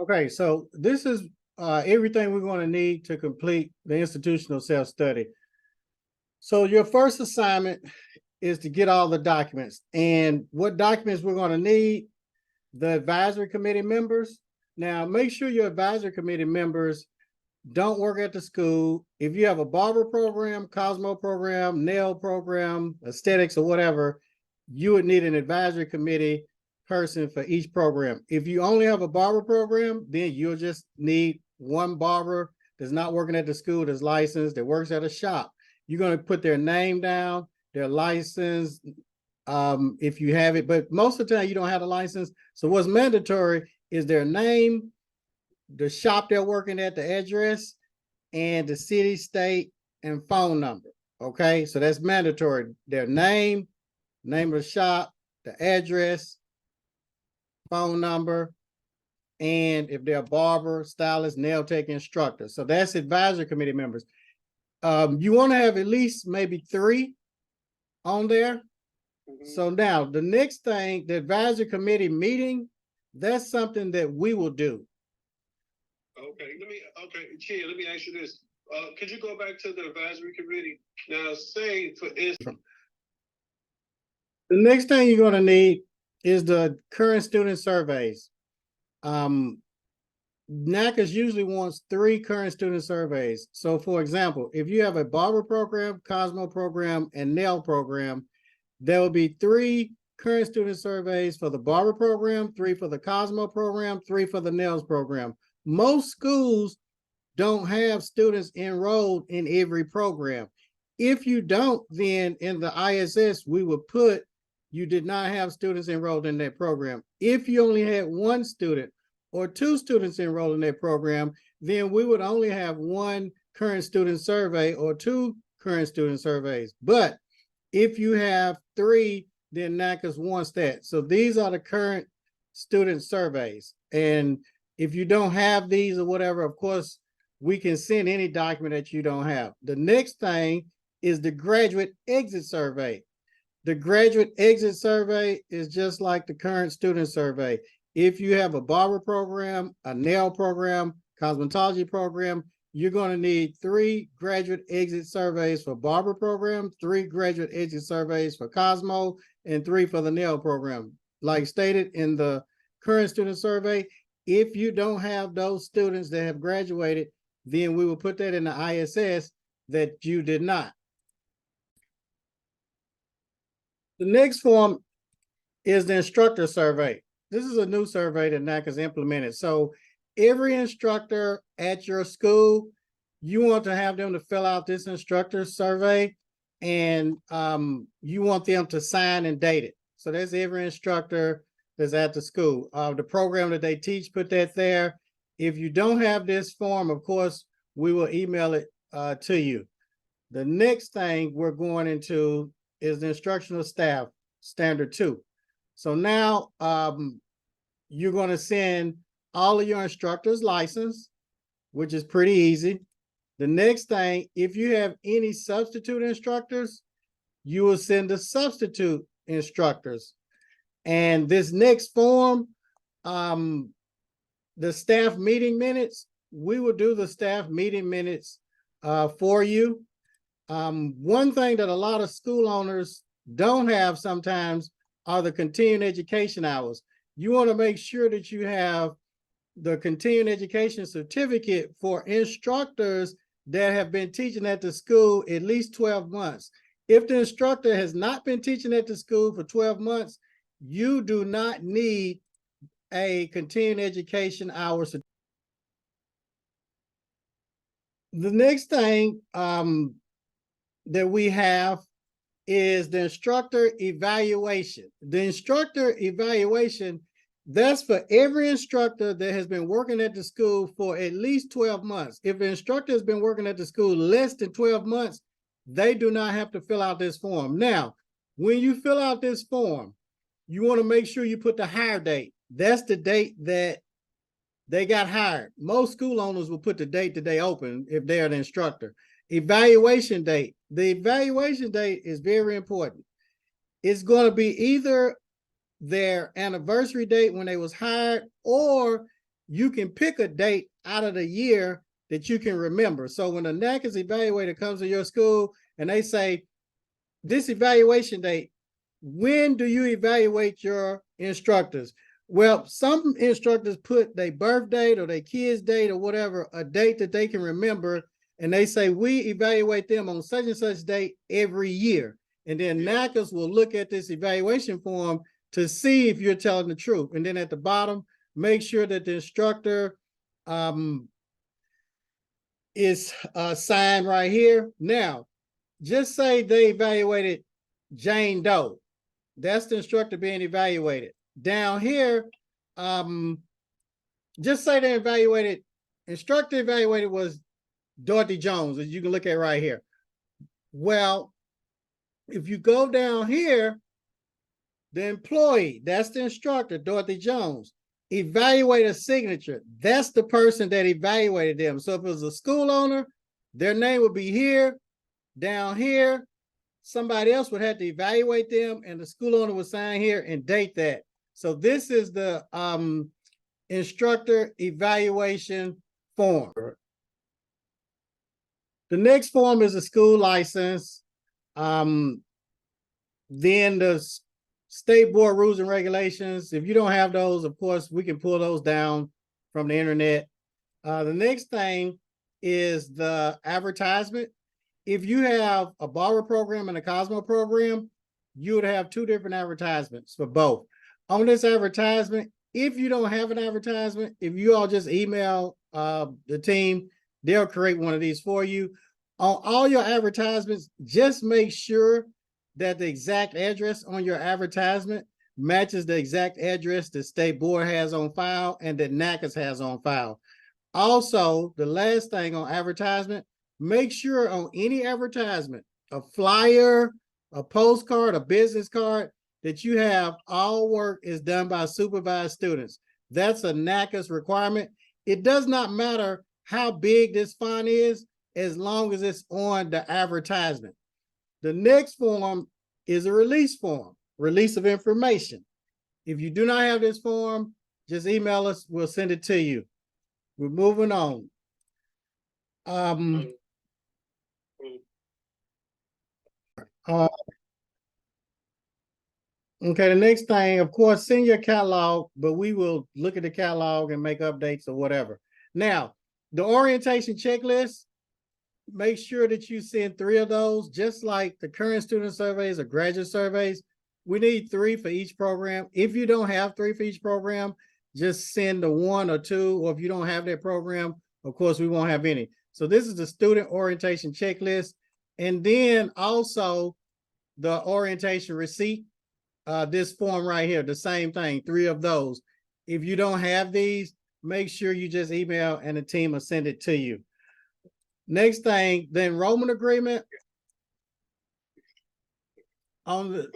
Okay, so this is everything we're going to need to complete the institutional self-study. So your first assignment is to get all the documents. And what documents we're going to need? The advisory committee members. Now, make sure your advisory committee members don't work at the school. If you have a barber program, Cosmo program, nail program, aesthetics, or whatever, you would need an advisory committee person for each program. If you only have a barber program, then you'll just need one barber that's not working at the school, that's licensed, that works at a shop. You're going to put their name down, their license, if you have it, but most of the time you don't have a license. So what's mandatory is their name, the shop they're working at, the address, and the city, state, and phone number. Okay, so that's mandatory. Their name of the shop, the address, phone number, and if they're a barber, stylist, nail tech instructor. So that's advisory committee members. You want to have at least maybe 3 on there. So now the next thing, the advisory committee meeting, that's something that we will do. Chair, let me ask you this. Could you go back to the advisory committee? Now, say for instance, the next thing you're going to need is the current student surveys. NACCAS usually wants 3 current student surveys. So for example, if you have a barber program, Cosmo program, and nail program, there will be 3 current student surveys for the barber program, 3 for the Cosmo program, 3 for the nails program. Most schools don't have students enrolled in every program. If you don't, then in the ISS, we would put you did not have students enrolled in that program. If you only had 1 student or 2 students enrolled in that program, then we would only have 1 current student survey or 2 current student surveys. But if you have 3, then NACCAS wants that. So these are the current student surveys. And if you don't have these or whatever, of course, we can send any document that you don't have. The next thing is the graduate exit survey. The graduate exit survey is just like the current student survey. If you have a barber program, a nail program, cosmetology program, you're going to need 3 graduate exit surveys for barber program, 3 graduate exit surveys for Cosmo, and 3 for the nail program. Like stated in the current student survey, if you don't have those students that have graduated, then we will put that in the ISS that you did not. The next form is the instructor survey. This is a new survey that NACCAS implemented. So every instructor at your school, you want to have them to fill out this instructor survey, and you want them to sign and date it. So that's every instructor that's at the school. The program that they teach, put that there. If you don't have this form, of course, we will email it to you. The next thing we're going into is the instructional staff, standard 2. So now you're going to send all of your instructors' license, which is pretty easy. The next thing, if you have any substitute instructors, you will send the substitute instructors. And this next form, the staff meeting minutes, we will do the staff meeting minutes for you. One thing that a lot of school owners don't have sometimes are the continuing education hours. You want to make sure that you have the continuing education certificate for instructors that have been teaching at the school at least 12 months. If the instructor has not been teaching at the school for 12 months, you do not need a continuing education hour certificate. The next thing that we have is the instructor evaluation. The instructor evaluation, that's for every instructor that has been working at the school for at least 12 months. If the instructor has been working at the school less than 12 months, they do not have to fill out this form. Now, when you fill out this form, you want to make sure you put the hire date. That's the date that they got hired. Most school owners will put the date that they open if they're an instructor. Evaluation date. The evaluation date is very important. It's going to be either their anniversary date when they was hired, or you can pick a date out of the year that you can remember. So when the NACCAS evaluator comes to your school and they say, this evaluation date, when do you evaluate your instructors? Well, some instructors put their birth date or their kid's date or whatever, a date that they can remember, and they say, we evaluate them on such and such date every year. And then NACCAS will look at this evaluation form to see if you're telling the truth. And then at the bottom, make sure that the instructor is signed right here. Now, just say they evaluated Jane Doe. That's the instructor being evaluated. Down here, just say they evaluated, instructor evaluated was Dorothy Jones, as you can look at right here. Well, if you go down here, the employee, that's the instructor, Dorothy Jones. Evaluator signature, that's the person that evaluated them. So if it was a school owner, their name would be here. Down here, somebody else would have to evaluate them, and the school owner would sign here and date that. So this is the instructor evaluation form. The next form is a school license. Then the state board rules and regulations. If you don't have those, of course, we can pull those down from the internet. The next thing is the advertisement. If you have a borrower program and a Cosmo program, you would have two different advertisements for both. On this advertisement, if you don't have an advertisement, if you all just email the team, they'll create one of these for you. On all your advertisements, just make sure that the exact address on your advertisement matches the exact address the state board has on file and that NACCAS has on file. Also, the last thing on advertisement, make sure on any advertisement, a flyer, a postcard, a business card, that you have all work is done by supervised students. That's a NACCAS requirement. It does not matter how big this font is, as long as it's on the advertisement. The next form is a release form, release of information. If you do not have this form, just email us, we'll send it to you. We're moving on. Okay, the next thing, of course, send your catalog, but we will look at the catalog and make updates or whatever. Now, the orientation checklist, make sure that you send 3 of those, just like the current student surveys or graduate surveys. We need 3 for each program. If you don't have 3 for each program, just send the 1 or 2, or if you don't have that program, of course, we won't have any. So this is the student orientation checklist. And then also the orientation receipt, this form right here, the same thing, 3 of those. If you don't have these, make sure you just email and the team will send it to you. Next thing, the enrollment agreement. On the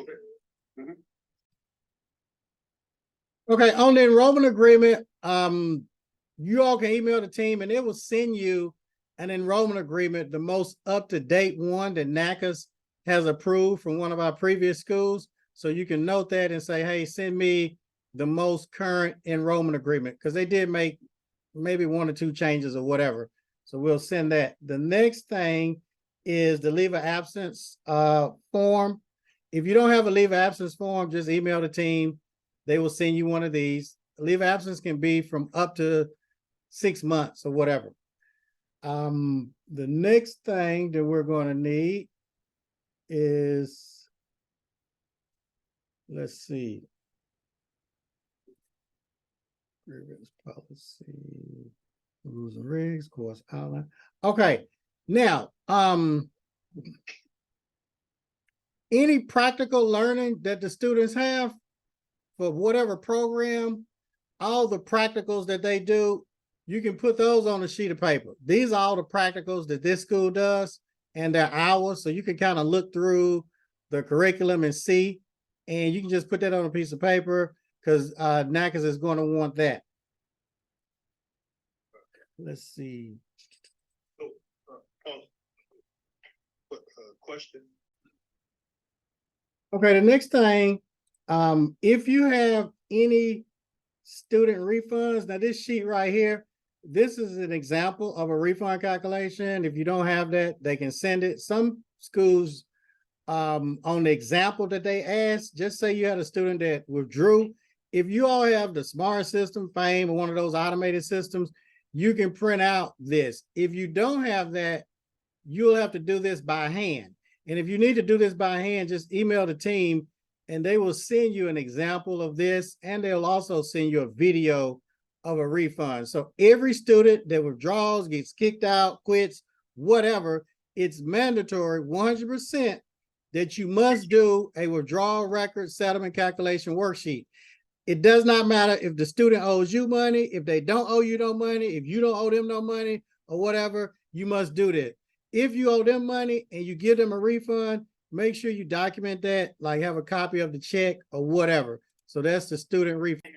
okay, on the enrollment agreement, you all can email the team and it will send you an enrollment agreement, the most up-to-date one that NACCAS has approved from one of our previous schools. So you can note that and say, hey, send me the most current enrollment agreement, because they did make maybe 1 or 2 changes or whatever. So we'll send that. The next thing is the leave of absence form. If you don't have a leave of absence form, just email the team. They will send you one of these. Leave of absence can be from up to 6 months or whatever. The next thing that we're going to need is, let's see, grievance policy, rules and regs, course outline. Okay, now, any practical learning that the students have for whatever program, all the practicals that they do, you can put those on a sheet of paper. These are all the practicals that this school does and their hours. So you can kind of look through the curriculum and see, and you can just put that on a piece of paper, because NACCAS is going to want that. Let's see. Question. Okay, the next thing, if you have any student refunds. Now this sheet right here, this is an example of a refund calculation. If you don't have that, they can send it. Some schools, on the example that they asked, just say you had a student that withdrew. If you all have the smart system, FAME, or one of those automated systems, you can print out this. If you don't have that, you'll have to do this by hand. And if you need to do this by hand, just email the team and they will send you an example of this, and they'll also send you a video of a refund. So every student that withdraws, gets kicked out, quits, whatever, it's mandatory 100% that you must do a withdrawal record settlement calculation worksheet. It does not matter if the student owes you money, if they don't owe you no money, if you don't owe them no money or whatever, you must do that. If you owe them money and you give them a refund, make sure you document that, like have a copy of the check or whatever. So that's the student refund.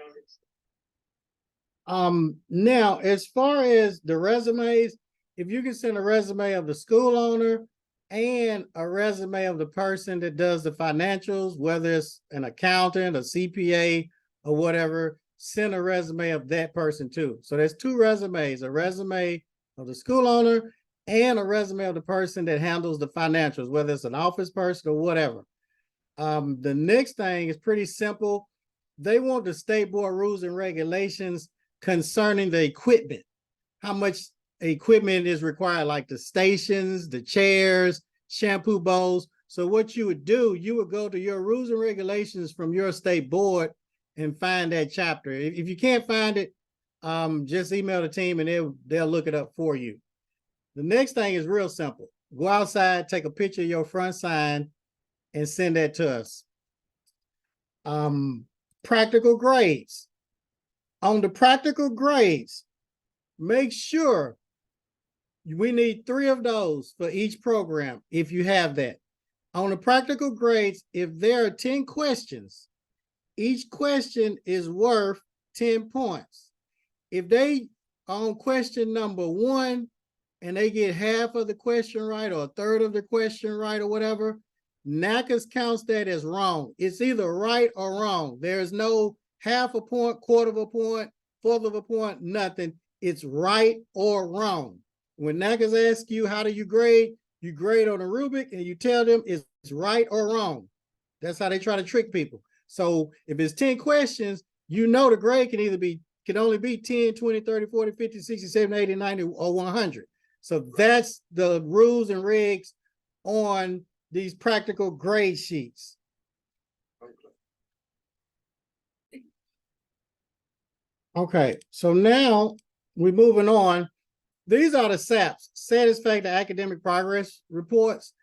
Now, as far as the resumes, if you can send a resume of the school owner and a resume of the person that does the financials, whether it's an accountant, a CPA, or whatever, send a resume of that person too. So there's two resumes, a resume of the school owner and a resume of the person that handles the financials, whether it's an office person or whatever. The next thing is pretty simple. They want the state board rules and regulations concerning the equipment, how much equipment is required, like the stations, the chairs, shampoo bowls. So what you would do, you would go to your rules and regulations from your state board and find that chapter. If you can't find it, just email the team and they'll look it up for you. The next thing is real simple. Go outside, take a picture of your front sign and send that to us. Practical grades. On the practical grades, make sure we need 3 of those for each program if you have that. On the practical grades, if there are 10 questions, each question is worth 10 points. If they on question number 1 and they get half of the question right or a third of the question right or whatever, NACCAS counts that as wrong. It's either right or wrong. There's no half a point, quarter of a point, fourth of a point, nothing. It's right or wrong. When NACCAS asks you, how do you grade on a rubric and you tell them it's right or wrong. That's how they try to trick people. So if it's 10 questions, you know the grade can only be 10, 20, 30, 40, 50, 60, 70, 80, 90, or 100. So that's the rules and regs on these practical grade sheets. Okay, so now we're moving on. These are the SAPs, Satisfactory Academic Progress Reports.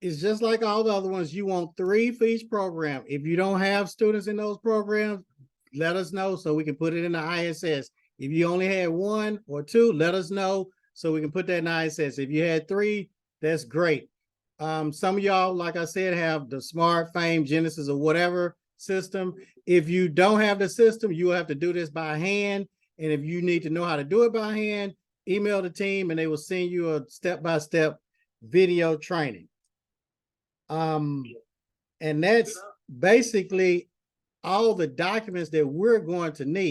It's just like all the other ones. You want 3 for each program. If you don't have students in those programs, let us know so we can put it in the ISS. If you only had 1 or 2, let us know so we can put that in the ISS. If you had 3, that's great. Some of y'all, like I said, have the Smart, FAME, Genesis, or whatever system. If you don't have the system, you will have to do this by hand. And if you need to know how to do it by hand, email the team and they will send you a step-by-step video training. And that's basically all the documents that we're going to need.